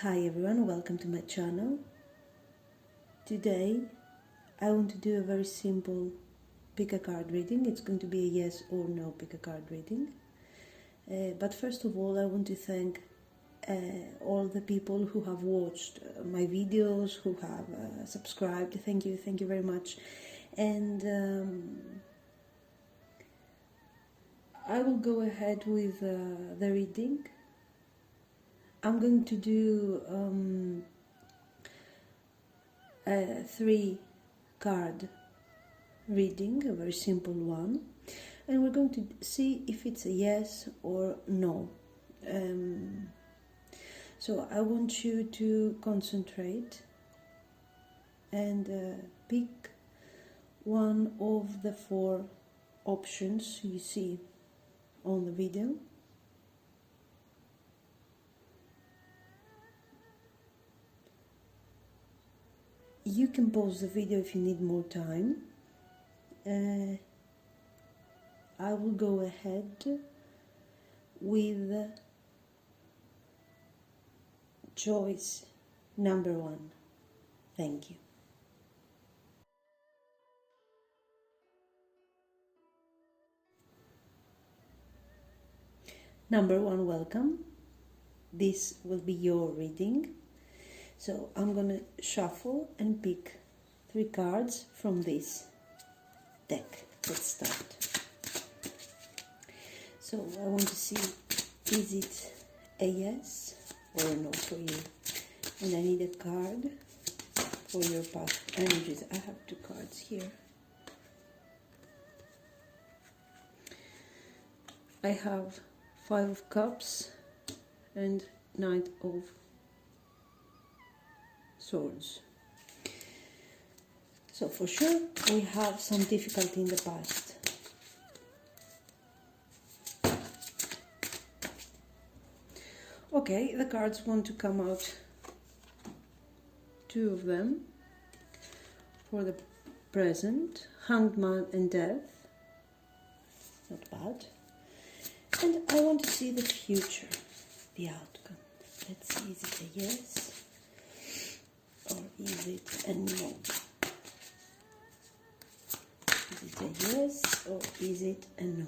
Hi everyone, welcome to my channel. Today I want to do a very simple pick a card reading. It's going to be a yes or no pick a card reading. But first of all I want to thank all the people who have watched my videos, who have subscribed. Thank you very much. And I will go ahead with the reading. I'm going to do a 3-card reading, a very simple one, and we're going to see if it's a yes or no. So I want you to concentrate and pick one of the 4 options you see on the video. You can pause the video if you need more time. I will go ahead with choice number 1. Thank you. Number 1, welcome. This will be your reading. So I'm going to shuffle and pick 3 cards from this deck. Let's start. So I want to see, is it a yes or a no for you? And I need a card for your past energies. I have 2 cards here. I have 5 of Cups and Knight of Swords. So for sure we have some difficulty in the past. Okay, the cards want to come out, 2 of them for the present, Hanged Man and Death. Not bad. And I want to see the future, the outcome. Let's see, is it a yes or is it a no? Is it a yes or is it a no?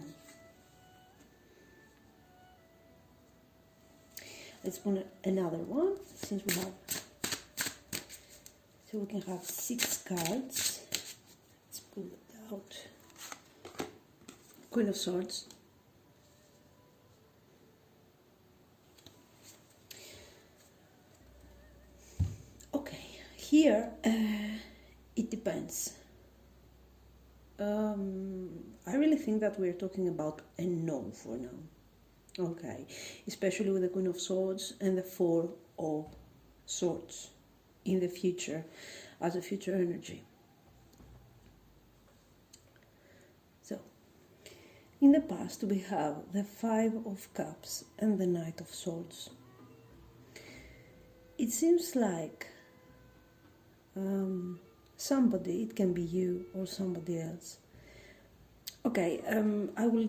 Let's put another one, since we have, so we can have 6 cards. Let's pull it out. Queen of Swords. Here, it depends. I really think that we're talking about a no for now. Okay, especially with the Queen of Swords and the 4 of Swords in the future, as a future energy. So, in the past we have the 5 of Cups and the Knight of Swords. It seems like somebody, it can be you or somebody else. Okay, I will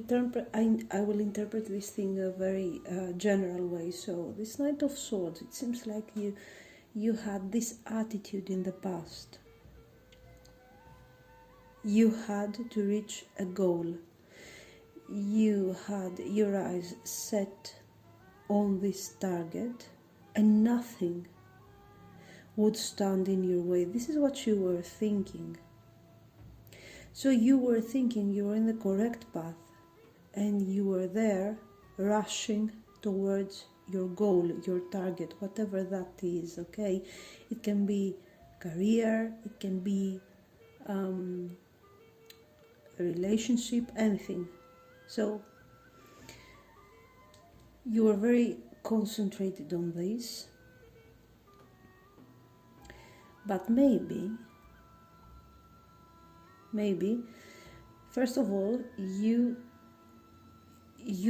interpret this thing a very general way. So this Knight of Swords, it seems like you had this attitude in the past. You had to reach a goal. You had your eyes set on this target and nothing would stand in your way. This is what you were thinking. So you were thinking you were in the correct path and you were there rushing towards your goal, your target, whatever that is, okay? It can be career, it can be a relationship, anything. So you were very concentrated on this. But maybe, first of all, you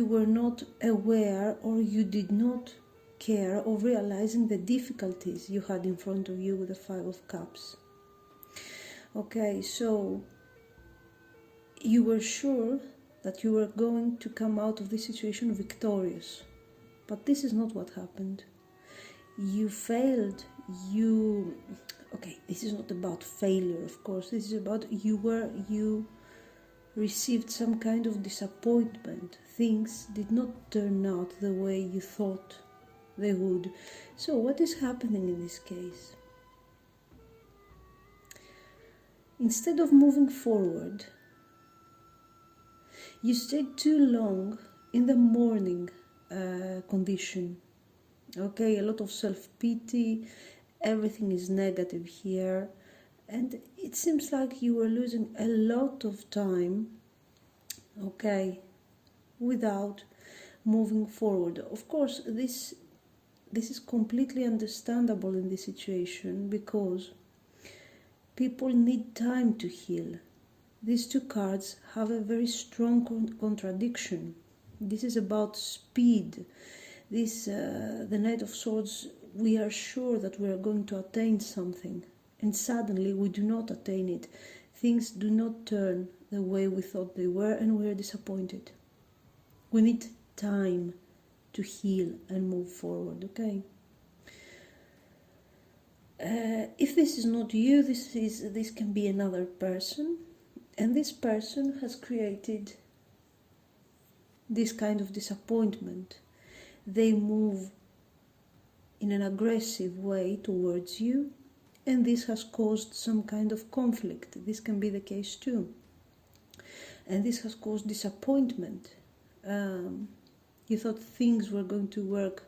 were not aware, or you did not care of realizing the difficulties you had in front of you with the 5 of Cups. Okay, so you were sure that you were going to come out of this situation victorious. But this is not what happened. you failed, okay, this is not about failure, of course, this is about you received some kind of disappointment. Things did not turn out the way you thought they would. So what is happening in this case? Instead of moving forward, you stayed too long in the mourning condition. Okay, a lot of self-pity, everything is negative here, and it seems like you were losing a lot of time, okay, without moving forward. Of course, this is completely understandable in this situation, because people need time to heal. These two cards have a very strong contradiction. This is about speed. The Knight of Swords, we are sure that we are going to attain something, and suddenly we do not attain it. Things do not turn the way we thought they were, and we are disappointed. We need time to heal and move forward, okay? If this is not you, this can be another person, and this person has created this kind of disappointment. They move in an aggressive way towards you, and this has caused some kind of conflict. This can be the case too. And this has caused disappointment. You thought things were going to work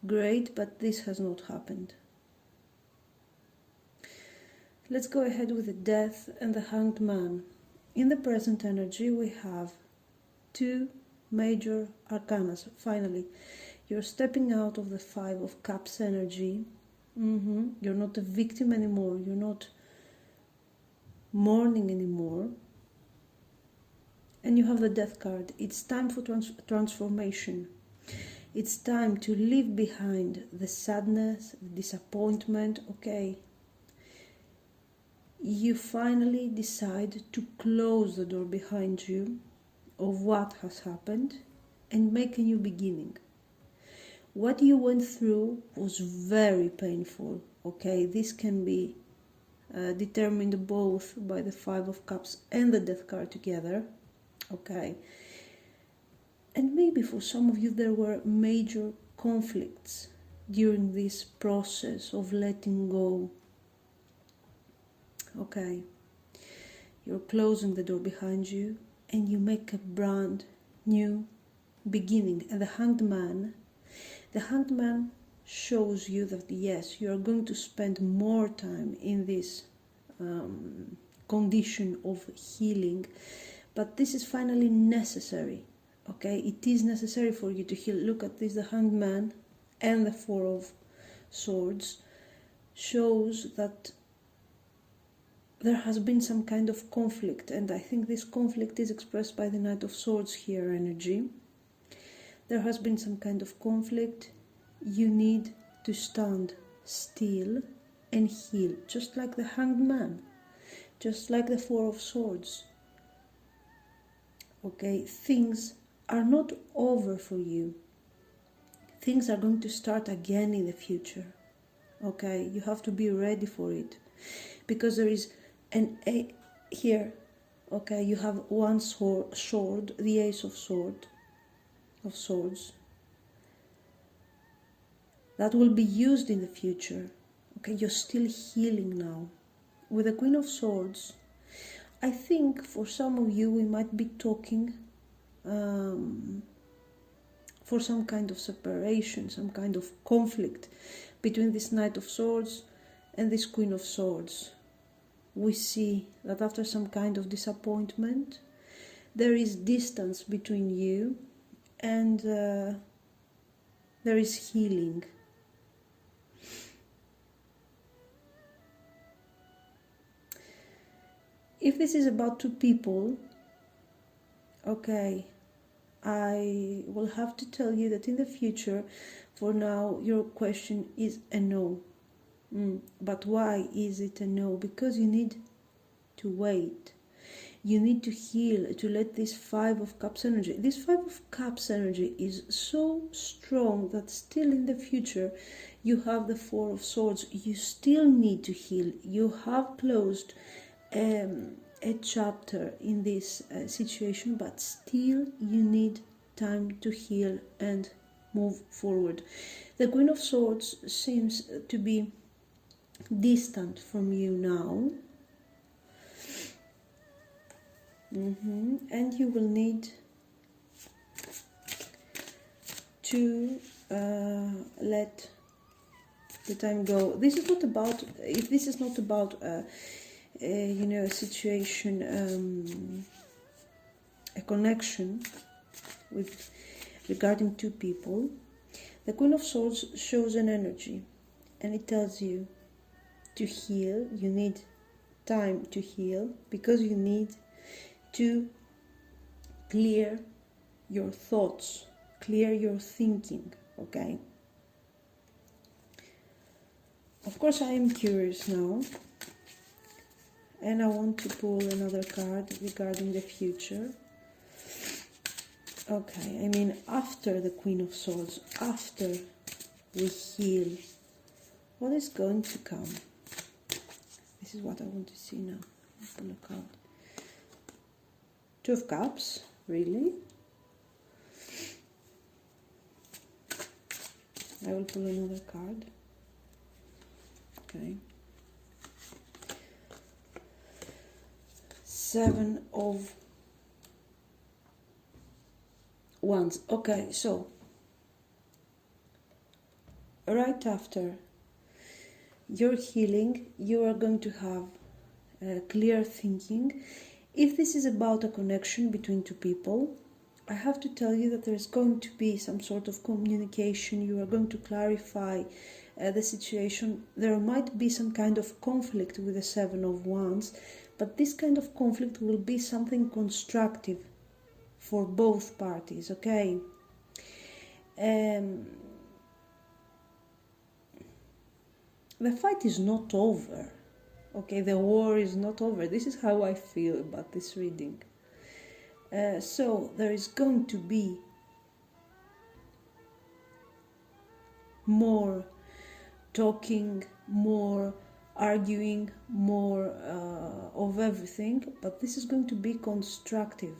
great, but this has not happened. Let's go ahead with the Death and the Hanged Man. In the present energy, we have two major arcana. Finally, you're stepping out of the Five of Cups energy. You're not a victim anymore. You're not mourning anymore. And you have the Death card. It's time for transformation. It's time to leave behind the sadness, the disappointment. Okay. You finally decide to close the door behind you of what has happened and make a new beginning. What you went through was very painful, okay? This can be determined both by the Five of Cups and the Death card together, okay? And maybe for some of you there were major conflicts during this process of letting go. Okay, you're closing the door behind you and you make a brand new beginning. And the Hanged Man shows you that yes, you are going to spend more time in this condition of healing, but this is finally necessary. Okay, it is necessary for you to heal. Look at this, the Hanged Man and the Four of Swords shows that there has been some kind of conflict, and I think this conflict is expressed by the Knight of Swords here energy. There has been some kind of conflict. You need to stand still and heal, just like the Hanged Man, just like the Four of Swords. Okay, things are not over for you. Things are going to start again in the future. Okay, you have to be ready for it, because there is here, okay, you have one sword, the Ace of Swords, that will be used in the future. Okay, you're still healing now. With the Queen of Swords, I think for some of you we might be talking for some kind of separation, some kind of conflict between this Knight of Swords and this Queen of Swords. We see that after some kind of disappointment, there is distance between you, and there is healing. If this is about two people, okay, I will have to tell you that in the future, for now, your question is a no. But why is it a no? Because you need to wait. You need to heal, to let this Five of Cups energy. This Five of Cups energy is so strong that still in the future you have the Four of Swords. You still need to heal. You have closed a chapter in this situation, but still you need time to heal and move forward. The Queen of Swords seems to be distant from you now. And you will need to let the time go. This is not about, if this is not about you know, a situation, a connection with regarding two people. The Queen of Swords shows an energy, and it tells you to heal. You need time to heal because you need to clear your thoughts, clear your thinking, okay? Of course, I am curious now, and I want to pull another card regarding the future. Okay, I mean, after the Queen of Swords, after we heal, what is going to come? This is what I want to see now. I'll pull a card. Two of Cups, really? I will pull another card. Okay. Seven of Wands. Okay, so right after your healing, you are going to have clear thinking. If this is about a connection between two people, I have to tell you that there's going to be some sort of communication. You are going to clarify the situation. There might be some kind of conflict with the Seven of Wands, but this kind of conflict will be something constructive for both parties, okay? The fight is not over. Okay, the war is not over. This is how I feel about this reading. So there is going to be more talking, more arguing, more of everything, but this is going to be constructive.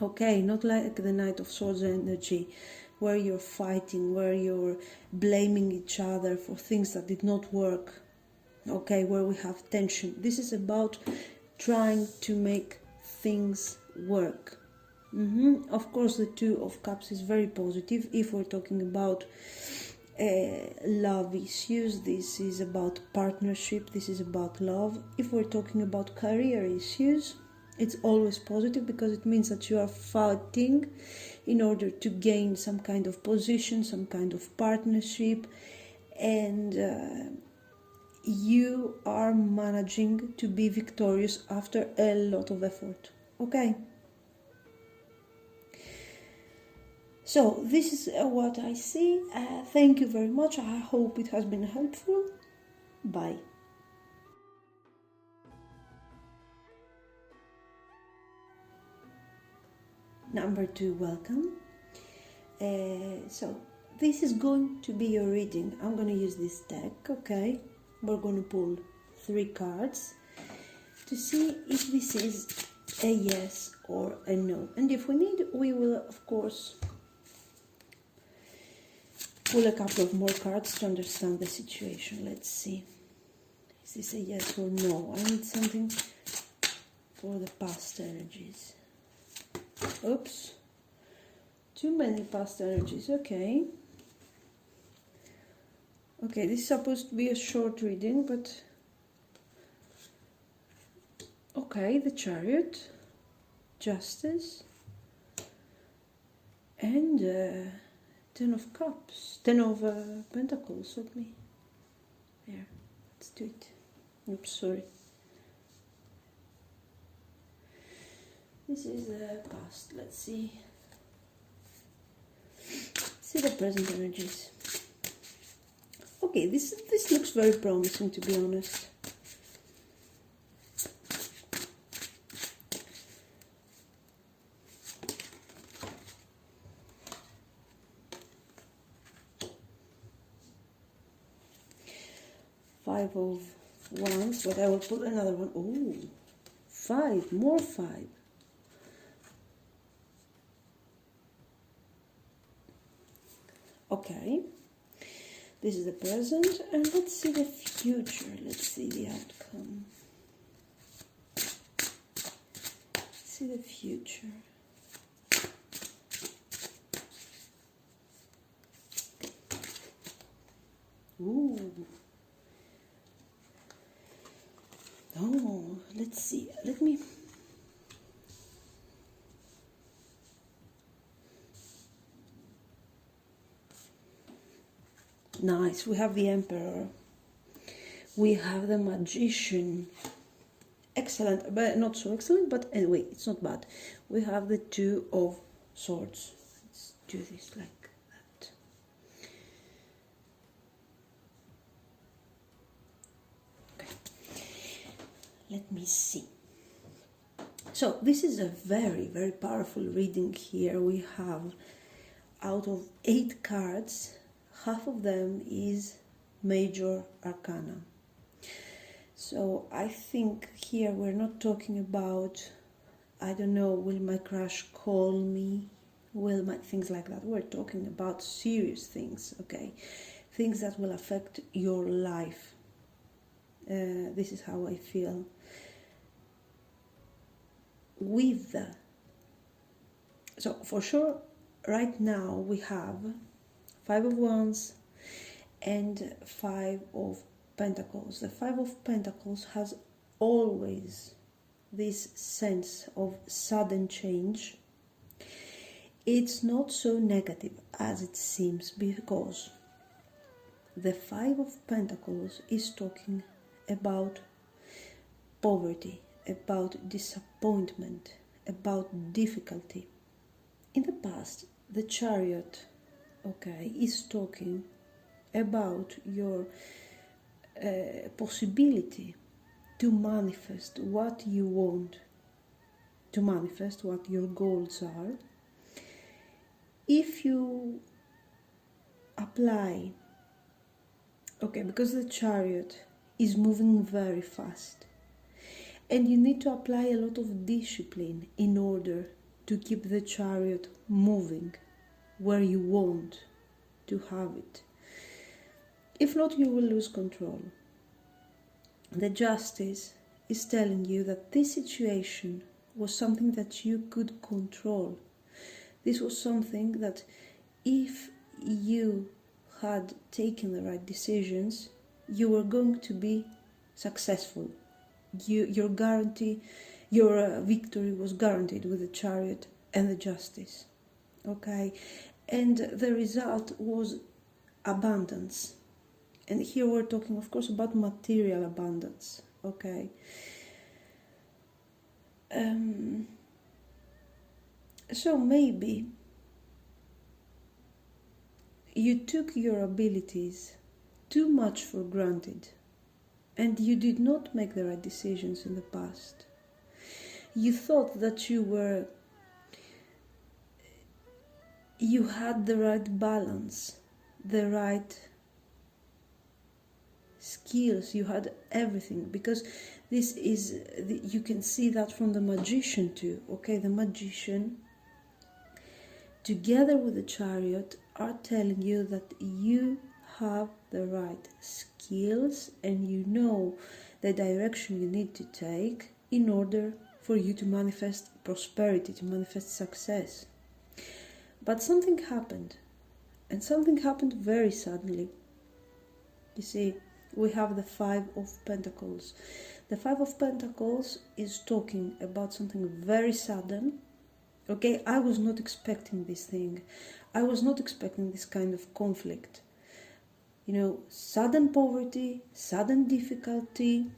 Okay, not like the Knight of Swords energy, where you're fighting, where you're blaming each other for things that did not work. Okay, where we have tension. This is about trying to make things work. Of course, the Two of Cups is very positive. If we're talking about love issues, this is about partnership, this is about love. If we're talking about career issues, it's always positive because it means that you are fighting in order to gain some kind of position, some kind of partnership, and you are managing to be victorious after a lot of effort. Okay? So this is what I see. Thank you very much. I hope it has been helpful. Bye. Number 2, welcome. So this is going to be your reading. I'm going to use this deck, okay? We're going to pull 3 cards to see if this is a yes or a no. And if we need, we will, of course, pull a couple of more cards to understand the situation. Let's see. Is this a yes or no? I need something for the past energies. Oops. Too many past energies. Okay. Okay, this is supposed to be a short reading, but okay, the Chariot, Justice, and 10 of Cups, 10 of Pentacles. Let me, there, let's do it. Oops, sorry. This is the past. Let's see. See the present energies. Okay, this looks very promising, to be honest. Five of Wands, but I will put another one. Oh, five, more five. Okay, this is the present, and let's see the future. Let's see the outcome. Let's see the future. Ooh. Oh, let's see. Let me. Nice. We have the Emperor. We have the Magician. Excellent, but not so excellent, but anyway, it's not bad. We have the Two of Swords. Let's do this like that. Okay. Let me see. So this is a very, very powerful reading here. We have, out of 8 cards, half of them is Major Arcana. So I think here we're not talking about, I don't know, will my crush call me? Will my, things like that. We're talking about serious things, okay? Things that will affect your life. This is how I feel. With the, so for sure, right now we have Five of Wands and Five of Pentacles. The Five of Pentacles has always this sense of sudden change. It's not so negative as it seems, because the Five of Pentacles is talking about poverty, about disappointment, about difficulty. In the past, the Chariot, okay, is talking about your possibility to manifest what you want, to manifest what your goals are, if you apply, okay, because the Chariot is moving very fast, and you need to apply a lot of discipline in order to keep the Chariot moving where you want to have it. If not, you will lose control. The Justice is telling you that this situation was something that you could control. This was something that if you had taken the right decisions, you were going to be successful. Your victory was guaranteed with the Chariot and the Justice. Okay, and the result was abundance. And here we're talking, of course, about material abundance. Okay. So maybe you took your abilities too much for granted, and you did not make the right decisions in the past. You thought that you had the right balance, the right skills, you had everything, because this is, you can see that from the Magician too, okay? The Magician, together with the Chariot, are telling you that you have the right skills and you know the direction you need to take in order for you to manifest prosperity, to manifest success. But something happened, and something happened very suddenly. You see, we have the Five of Pentacles. The Five of Pentacles is talking about something very sudden. Okay, I was not expecting this thing. I was not expecting this kind of conflict. You know, sudden poverty, sudden difficulty,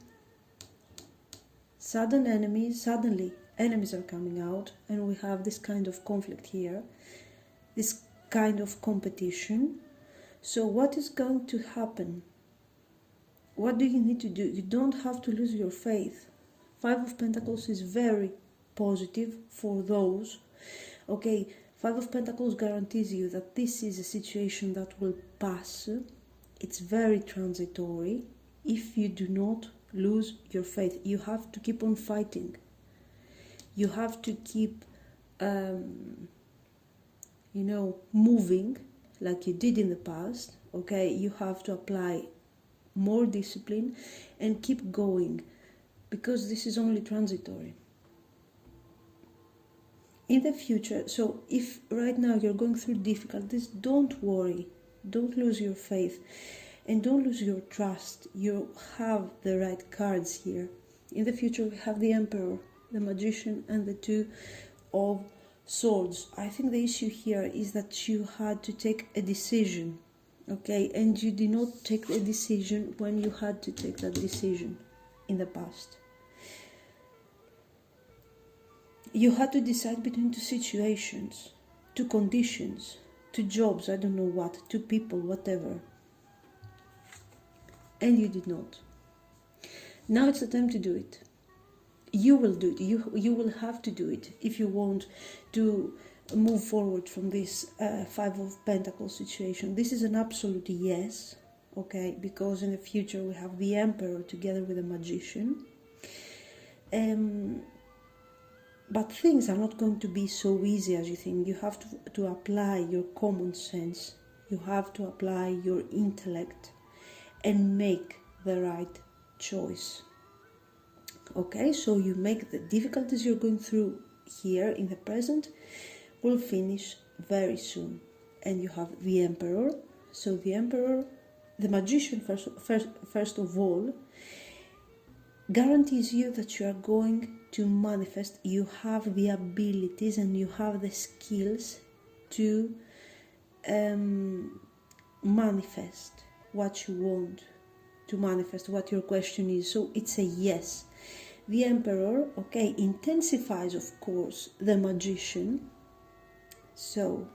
sudden enemies. Suddenly, enemies are coming out, and we have this kind of conflict here, this kind of competition. So what is going to happen? What do you need to do? You don't have to lose your faith. Five of Pentacles is very positive for those. Okay, Five of Pentacles guarantees you that this is a situation that will pass. It's very transitory. if you do not lose your faith. You have to keep on fighting. You have to keep, moving like you did in the past, okay? You have to apply more discipline and keep going, because this is only transitory. In the future, so if right now you're going through difficulties, don't worry, don't lose your faith, and don't lose your trust. You have the right cards here. In the future, we have the Emperor, the Magician, and the Two of Swords. I think the issue here is that you had to take a decision, okay? And you did not take a decision when you had to take that decision in the past. You had to decide between two situations, two conditions, two jobs, I don't know what, two people, whatever. And you did not. Now it's the time to do it. You will do it. You will have to do it if you want to move forward from this Five of Pentacles situation. This is an absolute yes, okay? Because in the future we have the Emperor together with the Magician. But things are not going to be so easy as you think. You have to apply your common sense. You have to apply your intellect and make the right choice. Okay, so you make the difficulties you're going through here in the present will finish very soon. And you have the Emperor. So the Emperor, the Magician first of all, guarantees you that you are going to manifest. You have the abilities and you have the skills to manifest what you want to manifest, what your question is. So it's a yes. The Emperor, okay, intensifies, of course, the Magician. So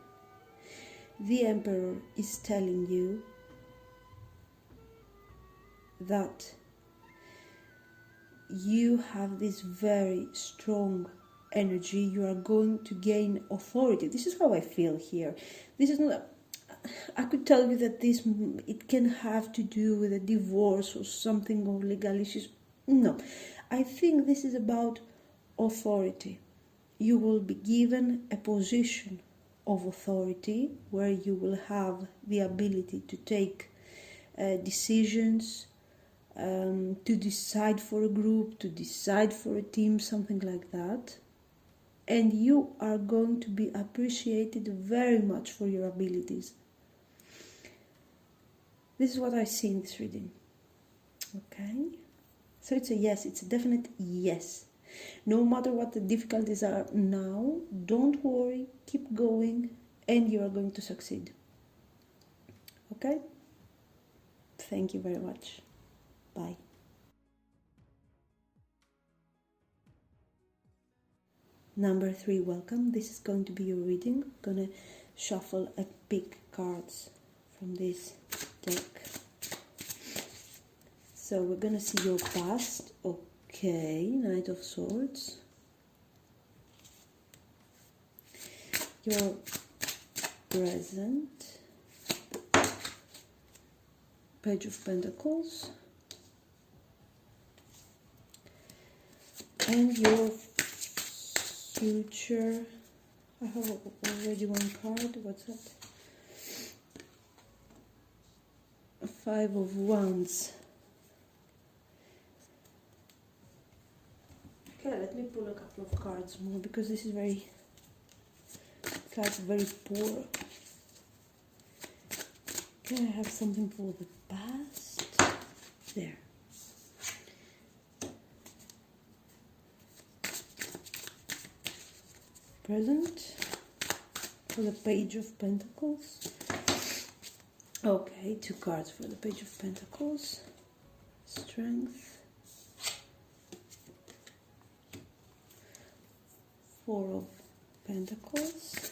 the Emperor is telling you that you have this very strong energy. You are going to gain authority. This is how I feel here. This is not, I could tell you that it can have to do with a divorce or something, or legal issues. No, I think this is about authority. You will be given a position of authority where you will have the ability to take decisions, to decide for a group, to decide for a team, something like that. And you are going to be appreciated very much for your abilities. This is what I see in this reading. Okay? So it's a yes, it's a definite yes. No matter what the difficulties are now, don't worry, keep going, and you are going to succeed. Okay? Thank you very much. Bye. Number 3, welcome. This is going to be your reading. I'm going to shuffle and pick cards from this deck. So we're going to see your past. Okay, Knight of Swords. Your present. Page of Pentacles. And your future. I have already one card. What's that? Five of Wands. Okay, let me pull a couple of cards more, because this is cards very poor. Okay, I have something for the past. There. Present for the Page of Pentacles. Okay, 2 cards for the Page of Pentacles. Strength. 4 of Pentacles.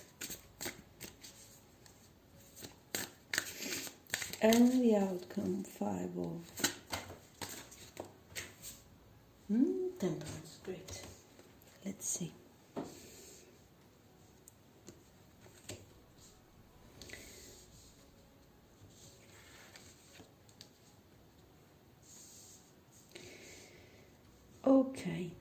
And the outcome, 5 of Temperance. Great. Let's see. Okay.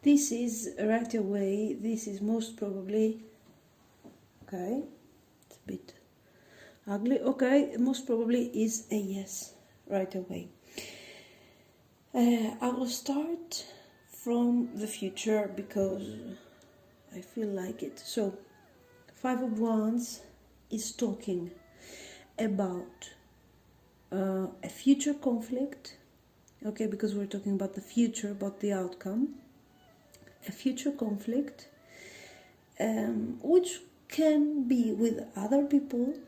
This is right away, this is most probably, okay, it's a bit ugly, okay, most probably is a yes right away. I will start from the future because I feel like it. So, Five of Wands is talking about a future conflict, okay, because we're talking about the future, about the outcome. A future conflict, which can be with other people.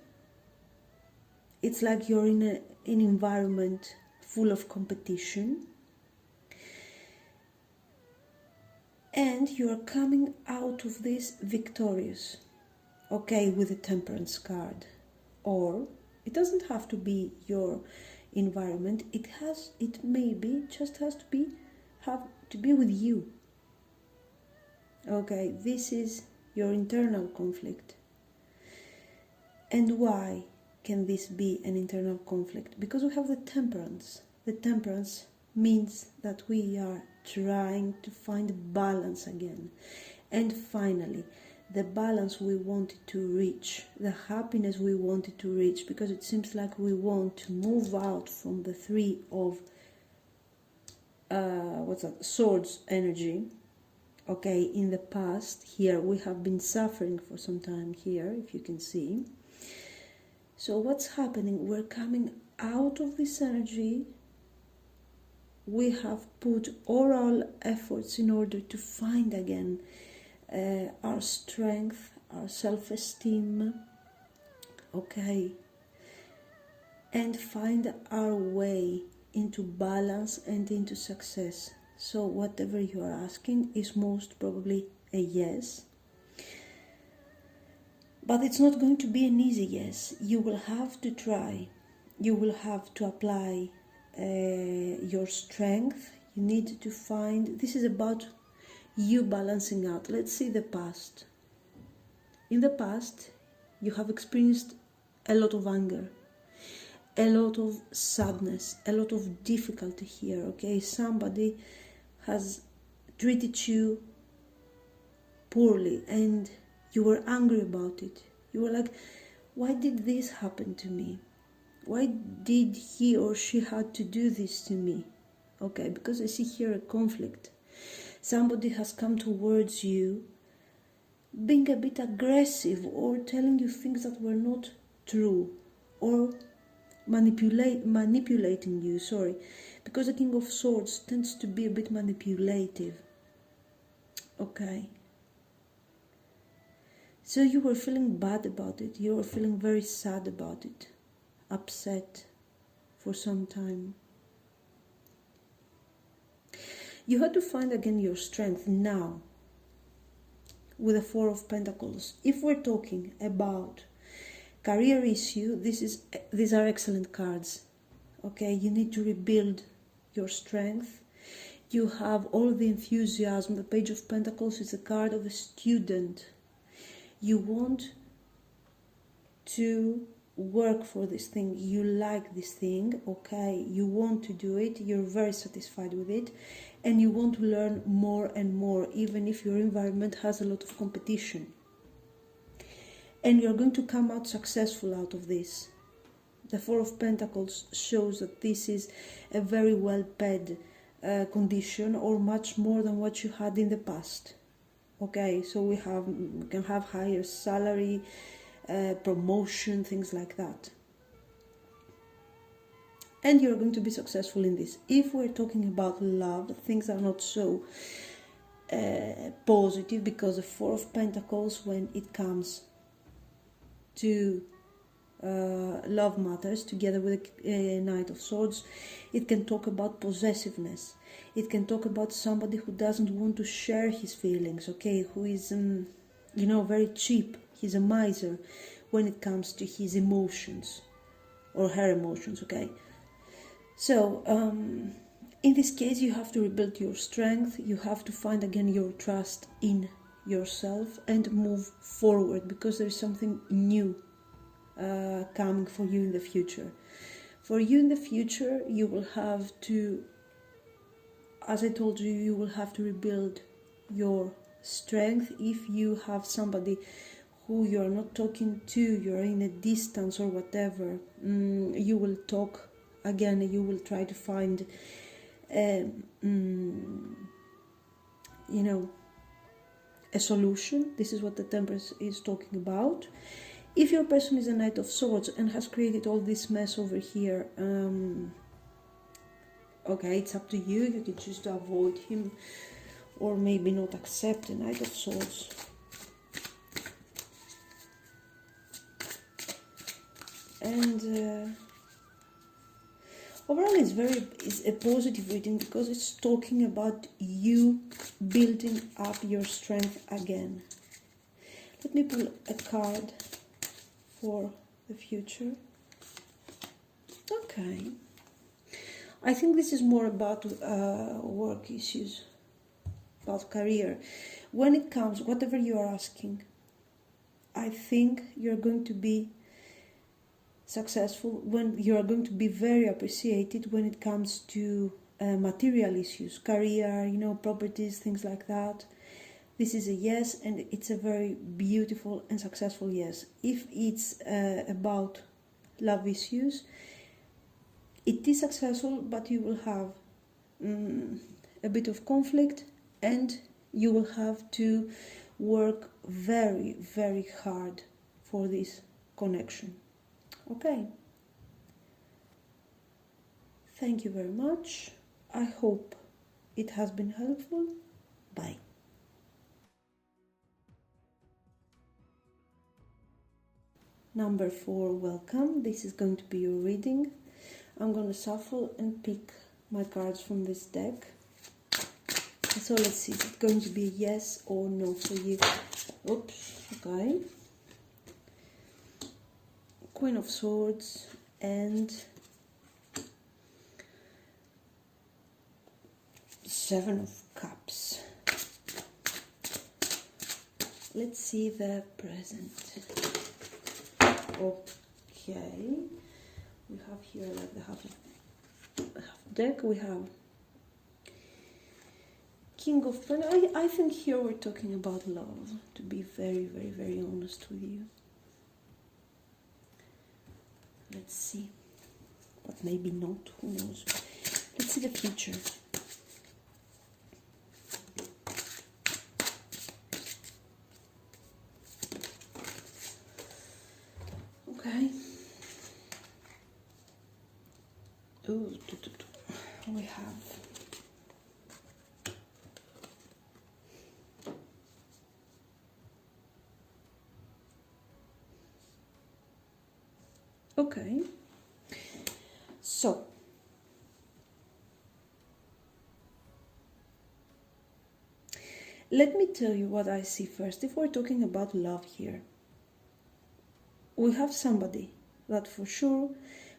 It's like you're in an environment full of competition, and you're coming out of this victorious, okay, with a Temperance card. Or it doesn't have to be your environment, it maybe just have to be with you. Okay, this is your internal conflict. And why can this be an internal conflict? Because we have the Temperance. The Temperance means that we are trying to find balance again. And finally, the balance we wanted to reach, the happiness we wanted to reach, because it seems like we want to move out from the Three of Swords energy. Okay, in the past, here we have been suffering for some time here, if you can see. So what's happening? We're coming out of this energy. We have put all our efforts in order to find again our strength, our self-esteem, okay, and find our way into balance and into success. So whatever you are asking is most probably a yes. But it's not going to be an easy yes. You will have to try. You will have to apply your strength. You need to find, this is about you balancing out. Let's see the past. In the past, you have experienced a lot of anger, a lot of sadness, a lot of difficulty here, okay? Somebody has treated you poorly and you were angry about it. You were like, why did this happen to me? Why did he or she had to do this to me? Okay, because I see here a conflict. Somebody has come towards you being a bit aggressive or telling you things that were not true, or manipulating you, because the King of Swords tends to be a bit manipulative. Okay. So you were feeling bad about it, you were feeling very sad about it, upset for some time. You had to find again your strength now with the Four of Pentacles. If we're talking about career issue, these are excellent cards. Okay, you need to rebuild your strength. You have all the enthusiasm. The Page of Pentacles is a card of a student. You want to work for this thing. You like this thing, okay? You want to do it. You're very satisfied with it. And you want to learn more and more, even if your environment has a lot of competition. And you're going to come out successful out of this. The Four of Pentacles shows that this is a very well-paid condition, or much more than what you had in the past. Okay, so we can have higher salary, promotion, things like that. And you're going to be successful in this. If we're talking about love, things are not so positive, because the Four of Pentacles, when it comes to love matters, together with a Knight of Swords, it can talk about possessiveness. It can talk about somebody who doesn't want to share his feelings, okay, who is, very cheap. He's a miser when it comes to his emotions, or her emotions, okay. So, in this case, you have to rebuild your strength. You have to find again your trust in yourself and move forward, because there is something new coming for you in the future. For you in the future, you will have to, as I told you, you will have to rebuild your strength. If you have somebody who you are not talking to, you're in a distance or whatever, you will talk again, you will try to find a solution. This is what the Temperance is talking about. If your person is a Knight of Swords and has created all this mess over here, okay, it's up to you. You can choose to avoid him or maybe not accept a Knight of Swords. And overall it's a positive reading because it's talking about you building up your strength again. Let me pull a card for the future. Okay. I think this is more about work issues, about career. When it comes, whatever you are asking, I think you're going to be successful, when you are going to be very appreciated when it comes to material issues, career, properties, things like that. This is a yes, and it's a very beautiful and successful yes. If it's about love issues, it is successful, but you will have a bit of conflict, and you will have to work very, very hard for this connection. Okay. Thank you very much. I hope it has been helpful. Bye. Number 4, welcome. This is going to be your reading. I'm going to shuffle and pick my cards from this deck. So let's see, is it going to be a yes or no for you? Oops, okay. Queen of Swords and Seven of Cups. Let's see the present. Okay, we have here like the half deck. We have King of Pentacles. I think here we're talking about love, to be very, very, very honest with you. Let's see, but maybe not, who knows. Let's see the future. Okay. Oh, we have okay. So let me tell you what I see first. If we're talking about love here, we have somebody that for sure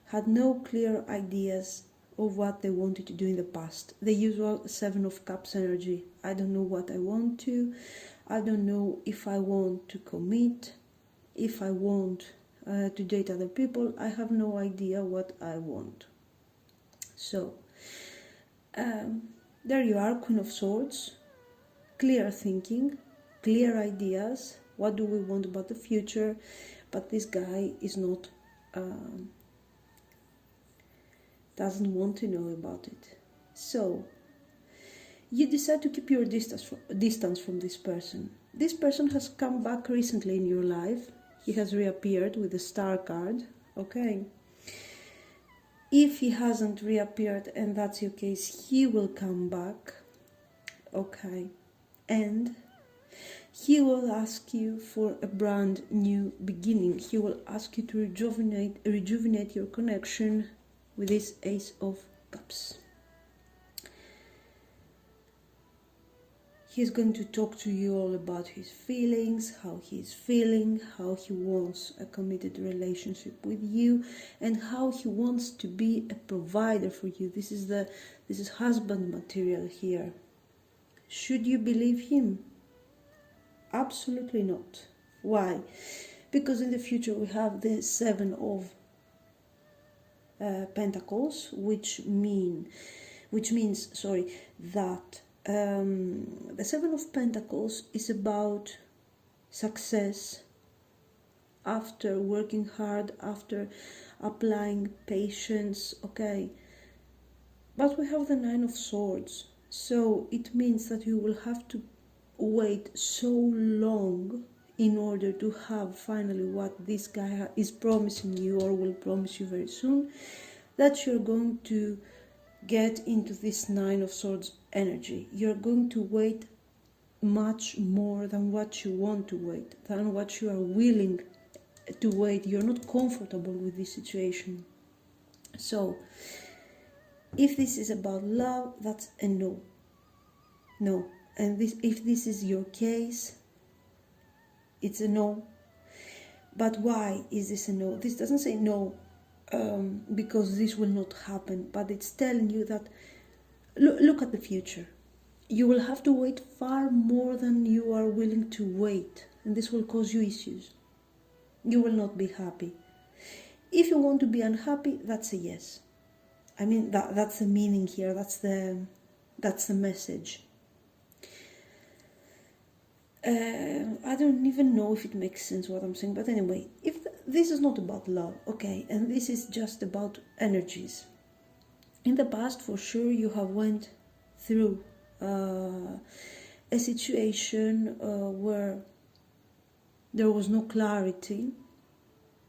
had no clear ideas of what they wanted to do in the past. The usual Seven of Cups energy. I don't know what I want to. I don't know if I want to commit, if I want to date other people. I have no idea what I want. So, there you are, Queen of Swords. Clear thinking, clear ideas. What do we want about the future? But this guy is not, doesn't want to know about it. So, you decide to keep your distance from this person. This person has come back recently in your life. He has reappeared with the Star card, okay? If he hasn't reappeared and that's your case, he will come back, okay? And he will ask you for a brand new beginning. He will ask you to rejuvenate your connection with this Ace of Cups. He's going to talk to you all about his feelings, how he's feeling, how he wants a committed relationship with you, and how he wants to be a provider for you. This is husband material here. Should you believe him? Absolutely not. Why? Because in the future we have the Seven of Pentacles, which means that the Seven of Pentacles is about success after working hard, after applying patience, okay? But we have the Nine of Swords, so it means that you will have to wait so long in order to have finally what this guy is promising you or will promise you very soon, that you're going to get into this Nine of Swords energy. You're going to wait much more than what you want to wait, than what you are willing to wait. You're not comfortable with this situation. So if this is about love, that's a no. No. And if this is your case, it's a no. But why is this a no? This doesn't say no because this will not happen, but it's telling you that look at the future. You will have to wait far more than you are willing to wait, and this will cause you issues. You will not be happy. If you want to be unhappy, that's a yes. I mean, that's the meaning here. That's the message. I don't even know if it makes sense what I'm saying, but anyway, if this is not about love, okay, and this is just about energies. In the past, for sure, you have went through a situation where there was no clarity.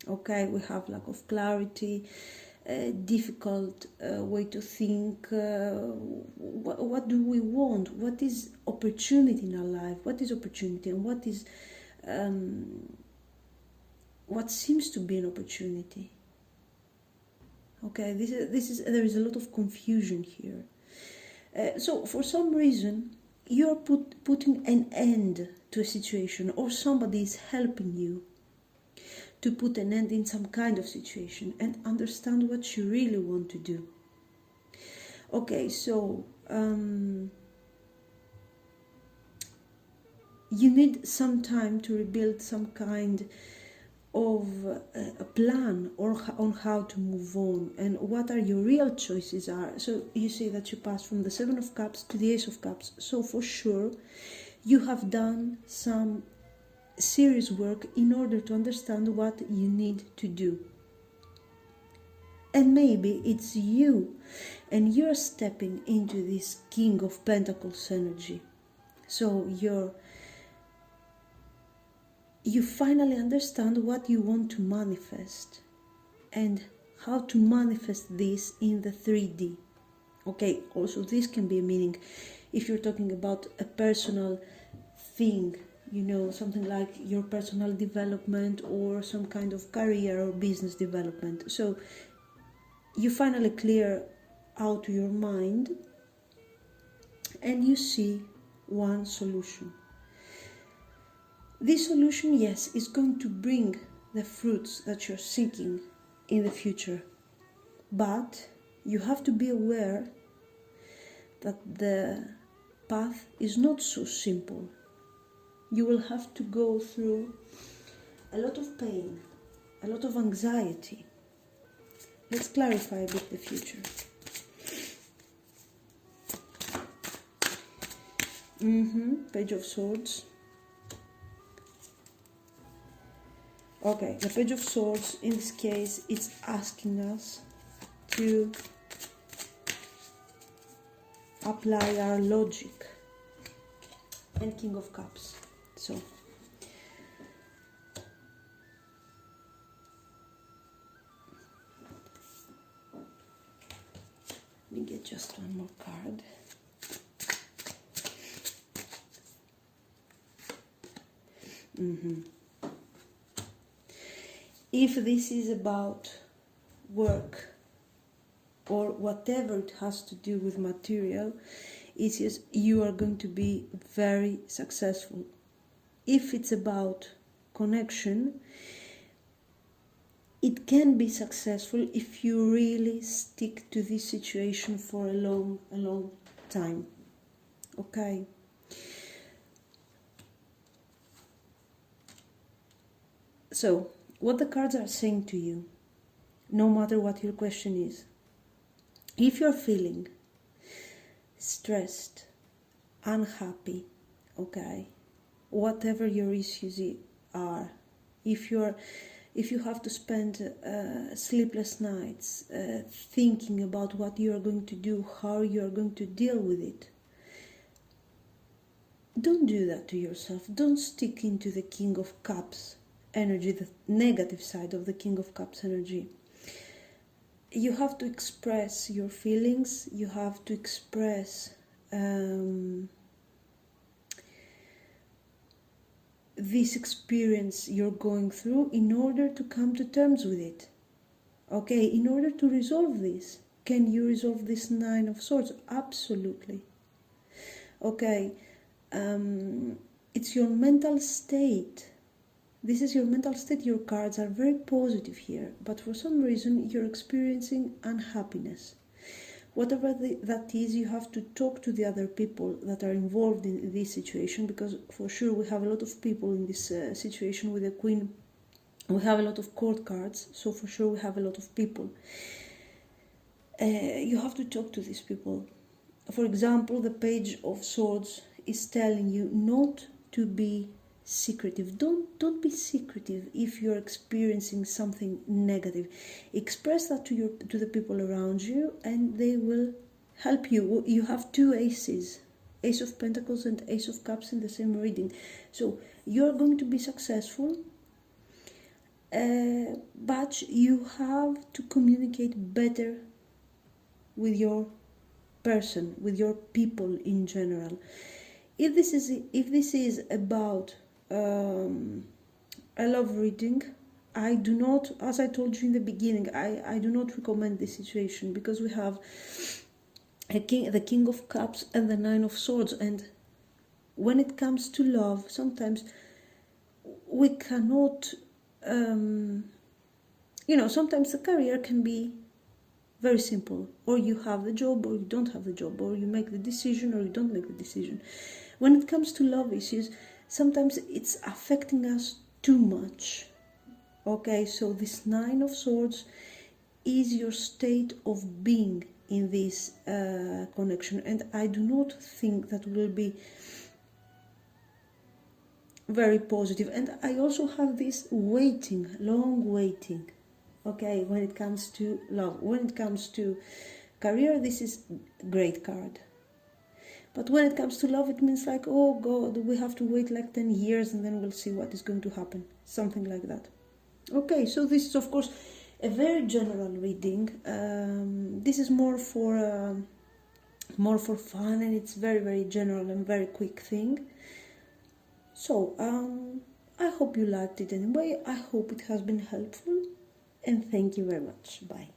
Okay, we have lack of clarity, difficult way to think. What do we want? What is opportunity in our life? What is opportunity, and what is what seems to be an opportunity? Okay, there is a lot of confusion here. So for some reason you're putting an end to a situation, or somebody is helping you to put an end in some kind of situation and understand what you really want to do. Okay, so you need some time to rebuild some kind of a plan on how to move on and what are your real choices are. So you see that you passed from the Seven of Cups to the Ace of Cups. So for sure you have done some serious work in order to understand what you need to do. And maybe it's you, and you're stepping into this King of Pentacles energy. So you finally understand what you want to manifest and how to manifest this in the 3D. Okay, also this can be a meaning if you're talking about a personal thing, you know, something like your personal development or some kind of career or business development. So you finally clear out your mind and you see one solution. This solution, yes, is going to bring the fruits that you're seeking in the future. But you have to be aware that the path is not so simple. You will have to go through a lot of pain, a lot of anxiety. Let's clarify a bit the future. Page of Swords. Okay, the Page of Swords, in this case, it's asking us to apply our logic. And King of Cups. So, let me get just one more card. If this is about work or whatever it has to do with material, it says you are going to be very successful. If it's about connection, it can be successful if you really stick to this situation for a long time. Okay. So, what the cards are saying to you, no matter what your question is, if you're feeling stressed, unhappy, okay, whatever your issues are, if you have to spend sleepless nights thinking about what you are going to do, how you are going to deal with it, don't do that to yourself. Don't stick into the King of Cups energy, the negative side of the King of Cups energy. You have to express your feelings. You have to express this experience you're going through in order to come to terms with it. Okay, in order to resolve this. Can you resolve this Nine of Swords? Absolutely. Okay, it's your mental state. This is your mental state. Your cards are very positive here, but for some reason you're experiencing unhappiness. Whatever that is, you have to talk to the other people that are involved in this situation, because for sure we have a lot of people in this situation with the Queen. We have a lot of court cards, so for sure we have a lot of people. You have to talk to these people. For example, the Page of Swords is telling you not to be secretive. Don't be secretive if you're experiencing something negative. Express that to the people around you, and they will help you. You have two aces, Ace of Pentacles and Ace of Cups in the same reading, so you're going to be successful. But you have to communicate better with your person, with your people in general. If this is about a love reading, I do not, as I told you in the beginning, I do not recommend this situation, because we have the King of Cups and the Nine of Swords, and when it comes to love, sometimes we cannot, sometimes the career can be very simple, or you have the job or you don't have the job, or you make the decision or you don't make the decision. When it comes to love issues, sometimes it's affecting us too much. Okay, so this Nine of Swords is your state of being in this connection, and I do not think that will be very positive. And I also have this waiting, long waiting. Okay, when it comes to love, when it comes to career, this is a great card. But when it comes to love, it means like, oh God, we have to wait like 10 years and then we'll see what is going to happen. Something like that. Okay, so this is of course a very general reading. This is more for fun, and it's very, very general and very quick thing. So, I hope you liked it anyway. I hope it has been helpful. And thank you very much. Bye.